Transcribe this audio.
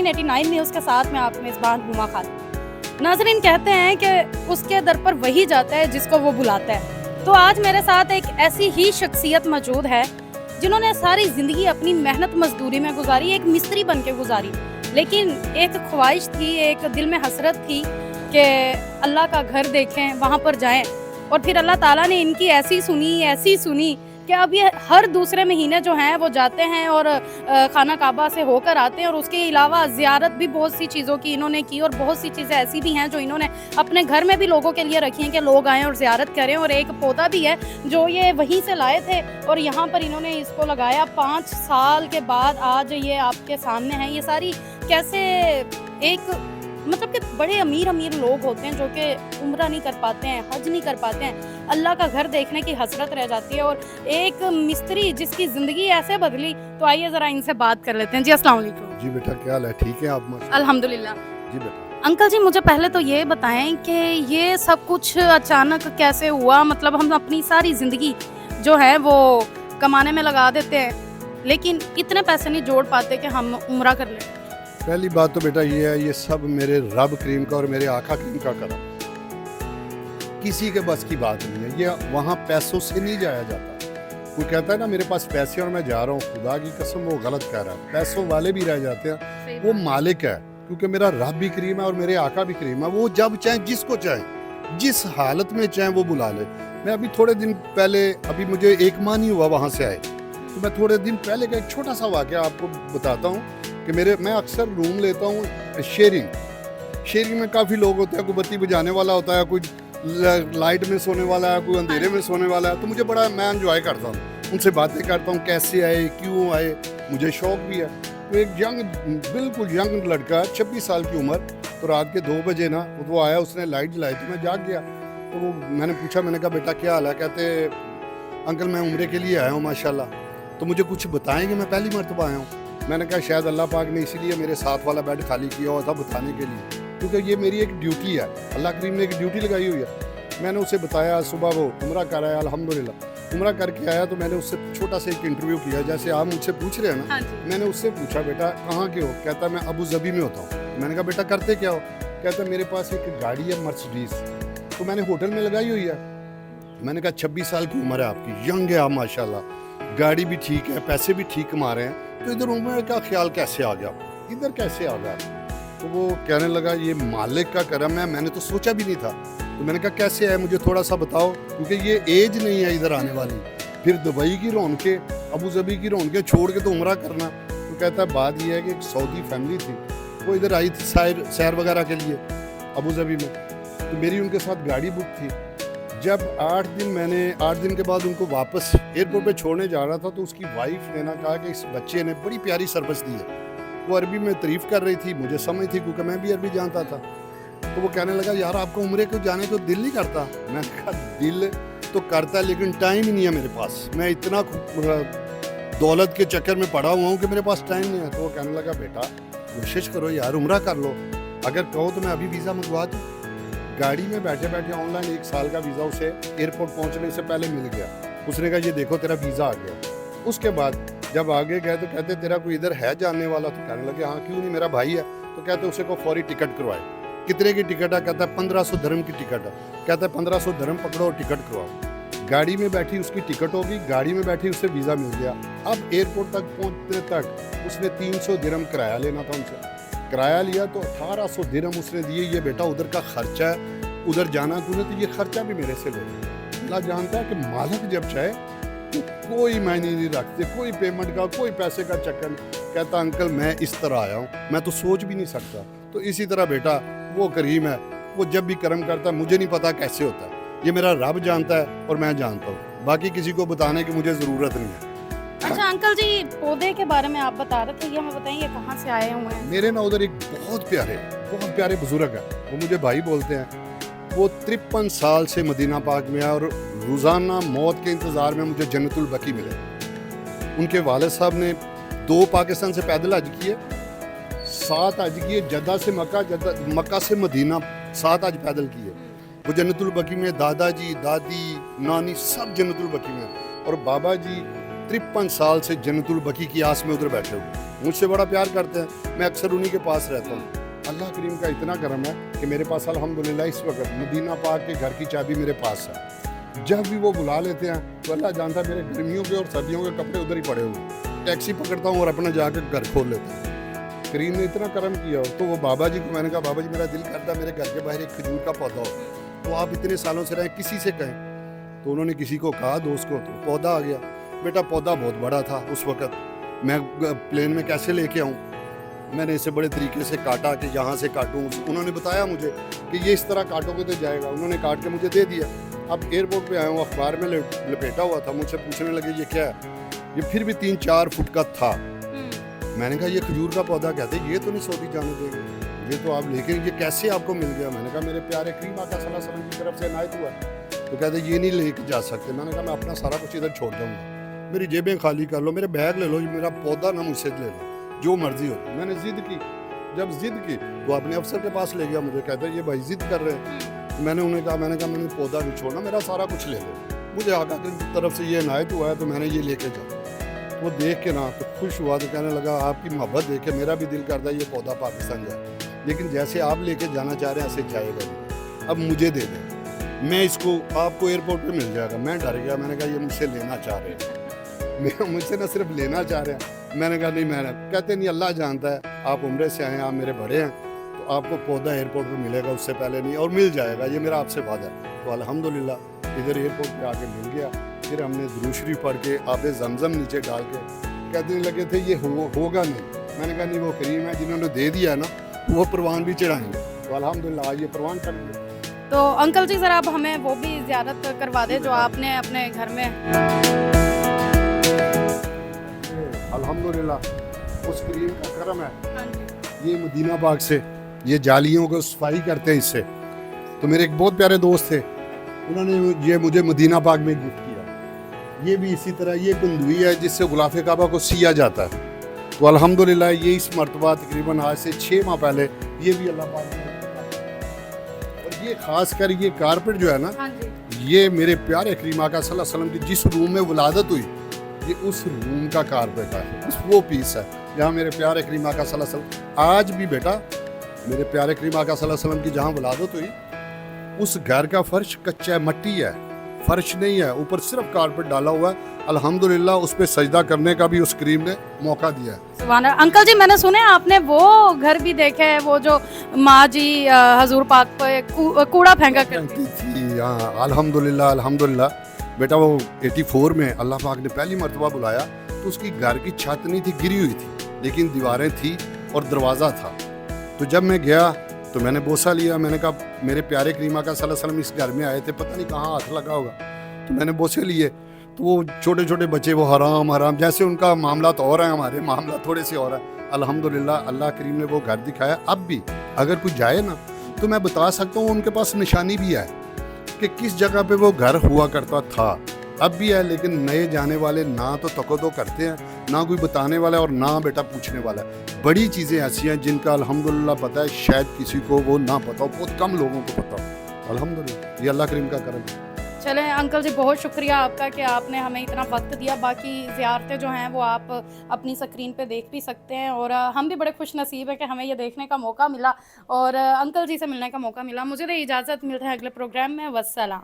नाजरीन 89 न्यूज़ के साथ मैं आपको मेज़बान हुमा खान। नाजरीन कहते हैं कि उसके दर पर वही जाता है जिसको वो बुलाता है। तो आज मेरे साथ एक ऐसी ही शख्सियत मौजूद है जिन्होंने सारी ज़िंदगी अपनी मेहनत मजदूरी में गुजारी, एक मिस्त्री बन के गुजारी। लेकिन एक ख्वाहिश थी, एक दिल में हसरत थी कि अल्लाह का घर देखें, वहाँ पर जाएं। और फिर अल्लाह ताला ने इनकी ऐसी सुनी कि अब ये हर दूसरे महीने जो हैं वो जाते हैं और खाना काबा से होकर आते हैं। और उसके अलावा ज़ियारत भी बहुत सी चीज़ों की इन्होंने की, और बहुत सी चीज़ें ऐसी भी हैं जो इन्होंने अपने घर में भी लोगों के लिए रखी हैं कि लोग आएँ और ज़ियारत करें। और एक पौधा भी है जो ये वहीं से लाए थे और यहाँ पर इन्होंने इसको लगाया 5 साल के बाद आज ये आपके सामने है। ये सारी कैसे एक मतलब कि बड़े अमीर लोग होते हैं जो कि उम्रा नहीं कर पाते हैं, हज नहीं कर पाते हैं, अल्लाह का घर देखने की हसरत रह जाती है। और एक मिस्त्री जिसकी ज़िंदगी ऐसे बदली, तो आइए ज़रा इनसे बात कर लेते हैं। जी अस्सलाम वालेकुम। जी बेटा, क्या हाल है? ठीक है आप? अल्हम्दुलिल्लाह। जी बेटा, अंकल जी, मुझे पहले तो ये बताएं कि ये सब कुछ अचानक कैसे हुआ? मतलब हम अपनी सारी ज़िंदगी जो है वो कमाने में लगा देते हैं, लेकिन इतने पैसे नहीं जोड़ पाते कि हम उम्रा कर लें। पहली बात तो बेटा ये है, ये सब मेरे रब करीम का और मेरे आका करीम का करम। किसी के बस की बात नहीं है, ये वहाँ पैसों से नहीं जाया जाता। कोई कहता है ना मेरे पास पैसे और मैं जा रहा हूँ, खुदा की कसम वो गलत कह रहा है। पैसों वाले भी रह जाते हैं, वो मालिक है, क्योंकि मेरा रब भी करीम है और मेरे आका भी करीम है। वो जब चाहे, जिसको चाहे, जिस हालत में चाहे वो बुला ले। मैं अभी थोड़े दिन पहले, अभी मुझे 1 माह नहीं हुआ वहाँ से आए, तो मैं थोड़े दिन पहले का एक छोटा सा वाक़या आपको बताता हूँ कि मैं अक्सर रूम लेता हूँ शेयरिंग में काफ़ी लोग होते हैं, कोई बत्ती बुझाने वाला होता है, कोई लाइट में सोने वाला है, कोई अंधेरे में सोने वाला है। तो मुझे बड़ा, मैं एंजॉय करता हूँ, उनसे बातें करता हूँ, कैसे आए, क्यों आए, मुझे शौक भी है। तो एक बिल्कुल यंग लड़का, 26 साल की उम्र, तो रात के 2 बजे ना वो आया, उसने लाइट जलाई, तो मैं जाग गया। तो वो मैंने पूछा, मैंने कहा बेटा क्या हाल है? कहते अंकल मैं उम्रे के लिए आया हूँ माशाल्लाह, तो मुझे कुछ बताएंगे, मैं पहली मरतबा आया हूँ। मैंने कहा शायद अल्लाह पाक ने इसीलिए मेरे साथ वाला बेड खाली किया हुआ था बताने के लिए, क्योंकि ये मेरी एक ड्यूटी है, अल्लाह करीम ने एक ड्यूटी लगाई हुई है। मैंने उसे बताया, सुबह वो उम्रा कर आया, अल्हम्दुलिल्लाह उम्रा करके आया। तो मैंने उससे छोटा सा एक इंटरव्यू किया, जैसे आप मुझसे पूछ रहे हैं ना। मैंने उससे पूछा बेटा कहाँ के हो? कहता मैं अबू धाबी में होता हूँ। मैंने कहा बेटा करते क्या हो? कहता मेरे पास एक गाड़ी है मर्सिडीज, तो मैंने होटल में लगाई हुई है। मैंने कहा 26 साल की उम्र है आपकी, यंग है आप माशाल्लाह, गाड़ी भी ठीक है, पैसे भी ठीक कमा रहे हैं, तो इधर उम्र का ख्याल कैसे आ गया, इधर कैसे आ गया? तो वो कहने लगा ये मालिक का करम है, मैंने तो सोचा भी नहीं था। तो मैंने कहा कैसे है, मुझे थोड़ा सा बताओ, क्योंकि ये एज नहीं है इधर आने वाली, फिर दुबई की रौनकें, अबू धाबी की रौनकें छोड़ के तो उम्रा करना। तो कहता है बात ये है कि एक सऊदी फैमिली थी, वो इधर आई थी सैर वगैरह के लिए अबू धाबी में, तो मेरी उनके साथ गाड़ी बुक थी। जब 8 दिन के बाद उनको वापस एयरपोर्ट पे छोड़ने जा रहा था, तो उसकी वाइफ ने ना कहा कि इस बच्चे ने बड़ी प्यारी सर्विस दी है। वो अरबी में तारीफ़ कर रही थी, मुझे समझ थी क्योंकि मैं भी अरबी जानता था। तो वो कहने लगा यार आपको उम्रे को जाने को दिल नहीं करता? मैंने कहा दिल तो करता, लेकिन टाइम ही नहीं है मेरे पास, मैं इतना दौलत के चक्कर में पड़ा हुआ हूँ कि मेरे पास टाइम नहीं है। तो वो कहने लगा बेटा कोशिश करो यार, उम्रा कर लो, अगर कहो तो मैं अभी वीज़ा मंगवा दूँ। गाड़ी में बैठे बैठे ऑनलाइन 1 साल का वीज़ा उसे एयरपोर्ट पहुंचने से पहले मिल गया। उसने कहा ये देखो तेरा वीज़ा आ गया। उसके बाद जब आगे गए तो कहते तेरा कोई इधर है जानने वाला? तो कहने लगे हाँ क्यों नहीं, मेरा भाई है। तो कहते उसे को फौरी टिकट करवाए। कितने की टिकट है? कहता है 1500 दिरहम की टिकट है। कहता है 1500 दिरहम पकड़ो और टिकट करवाओ। गाड़ी में बैठी उसकी टिकट होगी, गाड़ी में बैठी उसे वीज़ा मिल गया। अब एयरपोर्ट तक पहुँचने तक उसने 300 दिरहम किराया लेना था उनसे। किराया लिया तो 1800 दिरहम उसने दिए, ये बेटा उधर का खर्चा है, उधर जाना तूने, तो ये खर्चा भी मेरे से ले। अल्लाह जानता है कि मालिक जब चाहे तो कोई मायने नहीं रखते, कोई पेमेंट का, कोई पैसे का चक्कर नहीं। कहता अंकल मैं इस तरह आया हूँ, मैं तो सोच भी नहीं सकता। तो इसी तरह बेटा वो करीम है, वो जब भी कर्म करता है, मुझे नहीं पता कैसे होता है, ये मेरा रब जानता है और मैं जानता हूँ, बाकी किसी को बताने की मुझे ज़रूरत नहीं है। अच्छा अंकल जी, पौधे के बारे में आप बता रहे थे, ये हमें बताइए कहाँ से आए हुए हैं? मेरे ना उधर एक बहुत प्यारे बुजुर्ग है, वो मुझे भाई बोलते हैं। वो 53 साल से मदीना पाक में है और रोज़ाना मौत के इंतज़ार में मुझे जन्नतुल बकी मिले। उनके वालिद साहब ने 2 पाकिस्तान से पैदल हज किए, 7 हज किए, जद्दा से मक्का से मदीना 7 हज पैदल किए। वो जन्नतुल बकी में दादाजी, दादी, नानी सब जन्नतुल बकी में, और बाबा जी 53 साल से जन्नतुल बकी की आस में उधर बैठे हुए। मुझसे बड़ा प्यार करते हैं, मैं अक्सर उन्हीं के पास रहता हूँ। अल्लाह करीम का इतना करम है कि मेरे पास अल्हम्दुलिल्लाह इस वक्त मदीना पाक के घर की चाबी मेरे पास है। जब भी वो बुला लेते हैं तो अल्लाह जानता है मेरे गर्मियों के और सर्दियों के कपड़े उधर ही पड़े हुए, टैक्सी पकड़ता हूँ और अपना जाकर घर खोल लेता हूँ। करीम ने इतना करम किया। तो वो बाबा जी को मैंने कहा, बाबा जी मेरा दिल करता मेरे घर के बाहर एक खजूर का पौधा हो, तो आप इतने सालों से रहे, किसी से कहें। तो उन्होंने किसी को कहा, दोस्त को, तो पौधा आ गया। बेटा पौधा बहुत बड़ा था उस वक्त, मैं प्लेन में कैसे लेके आऊँ, मैंने इसे बड़े तरीके से काटा कि यहाँ से काटूँ। उन्होंने बताया मुझे कि ये इस तरह काटोगे तो जाएगा। उन्होंने काट के मुझे दे दिया। अब एयरपोर्ट पे आया हूँ, अखबार में लपेटा हुआ था, मुझसे पूछने लगे ये क्या है। ये फिर भी 3-4 फुट का था। मैंने कहा ये खजूर का पौधा, कहते ये तो नहीं सऊदी जाने देंगे, ये तो आप लेके, ये कैसे आपको मिल गया। मैंने कहा मेरे प्यारे करीम आका सल्लल्लाहु अलैहि वसल्लम की तरफ से इनायत हुआ। तो कहते ये नहीं लेके जा सकते। मैंने कहा मैं अपना सारा कुछ इधर छोड़ दूँगा, मेरी जेबें खाली कर लो, मेरे बैग ले लो, मेरा पौधा ना मुझसे ले लो, जो मर्जी हो। मैंने जिद की। जब जिद की तो अपने अफसर के पास ले गया मुझे, कहते हैं ये भाई जिद कर रहे हैं। मैंने उन्हें कहा, मैंने पौधा नहीं छोड़ना, मेरा सारा कुछ ले लो, मुझे आका की तरफ से ये इनायत हुआ है तो मैंने ये लेके जाऊँ। वो देख के ना तो खुश हुआ, तो कहने लगा आपकी मोहब्बत देख के मेरा भी दिल करता है ये पौधा पाकिस्तान जाए, लेकिन जैसे आप लेके जाना चाह रहे हैं ऐसे जाएगा नहीं, अब मुझे दे दें, मैं इसको आपको एयरपोर्ट पे मिल जाएगा। मैं डर गया, मैंने कहा ये मुझसे लेना चाह रहे हैं, मुझसे ना सिर्फ लेना चाह रहे हैं। मैंने कहा नहीं, मैंने कहते नहीं, अल्लाह जानता है, आप उम्रे से आए हैं, आप मेरे बड़े हैं, तो आपको पौधा एयरपोर्ट पे मिलेगा, उससे पहले नहीं, और मिल जाएगा, ये मेरा आपसे वादा है। तो अल्हम्दुलिल्लाह इधर एयरपोर्ट पे आके मिल गया। फिर हमने दुरूद शरीफ पढ़ के आबे जमजम नीचे डाल के, कहने लगे थे ये होगा नहीं। मैंने कहा नहीं, वो करीम है जिन्होंने दे दिया है ना, वो परवान भी चढ़ाएंगे। तो अल्हम्दुलिल्लाह ये परवान चढ़ गए। तो अंकल जी ज़रा आप हमें वो भी ज़ियारत करवा दें जो आपने अपने घर में। अल्हम्दुलिल्लाह उस करीम का करम है। हाँ जी। ये मदीना पाक से ये जालियों को सफाई करते हैं इससे। तो मेरे एक बहुत प्यारे दोस्त थे, उन्होंने ये मुझे मदीना पाक में गिफ्ट किया। ये भी इसी तरह, ये कुंदुई है जिससे गुलाफ़े काबा को सिया जाता है। तो अल्हम्दुलिल्लाह ये इस मर्तबा तकरीबन आज से 6 माह पहले ये भी अल्लाह पाक ने, और ये खास कर ये कारपेट जो है ना, हाँ जी। ये मेरे प्यारे करीम आका सल्लल्लाहु अलैहि वसल्लम की जिस रूम में वलादत हुई, ये उस रूम का कारपेट है, उस वो पीस है जहाँ मेरे प्यारे करीम आका सल्लल्लाहु अलैहि वसल्लम, आज भी बेटा मेरे प्यारे करीम आका सल्लल्लाहु अलैहि वसल्लम की जहाँ वलादत हुई, उस घर का फर्श कच्चा है, मट्टी है, फर्श नहीं है, ऊपर सिर्फ कारपेट डाला हुआ है। अल्हम्दुलिल्लाह उस पर सजदा करने का भी उस करीम ने मौका दिया है। सुभान अल्लाह। अंकल जी मैंने सुना है आपने वो घर भी देखे है, वो जो माँ जी हजूर पाक पे कूड़ा फेंका करती थी। हाँ अल्हम्दुलिल्लाह अल्हम्दुलिल्लाह बेटा, वो 84 में अल्लाह पाक ने पहली मरतबा बुलाया तो उसकी घर की छत नहीं थी, गिरी हुई थी, लेकिन दीवारें थी और दरवाज़ा था। तो जब मैं गया तो मैंने बोसा लिया, मैंने कहा मेरे प्यारे करीम आका सल्लल्लाहु अलैहि वसल्लम इस घर में आए थे, पता नहीं कहाँ हाथ लगा होगा। तो मैंने बोसे लिए, तो वो छोटे छोटे बच्चे वो हराम हराम, जैसे उनका मामला तो और है, हमारे मामला थोड़े से और है। अल्हम्दुलिल्लाह अल्लाह करीम ने वो घर दिखाया। अब भी अगर कोई जाए ना तो मैं बता सकता हूँ, उनके पास निशानी भी है कि किस जगह पे वो घर हुआ करता था, अब भी है। लेकिन नए जाने वाले ना तो तकदो करते हैं, ना कोई बताने वाला है और ना बेटा पूछने वाला है। बड़ी चीज़ें ऐसी हैं जिनका अल्हम्दुलिल्लाह पता है, शायद किसी को वो ना पता हो, बहुत कम लोगों को पता हो। अल्हम्दुलिल्लाह ये अल्लाह करीम का करम है। चले अंकल जी, बहुत शुक्रिया आपका कि आपने हमें इतना वक्त दिया। बाकी ज़ियारतें जो हैं वो आप अपनी स्क्रीन पे देख भी सकते हैं, और हम भी बड़े खुश नसीब है कि हमें ये देखने का मौका मिला और अंकल जी से मिलने का मौका मिला। मुझे तो इजाज़त, मिलते हैं अगले प्रोग्राम में। वस्सलाम।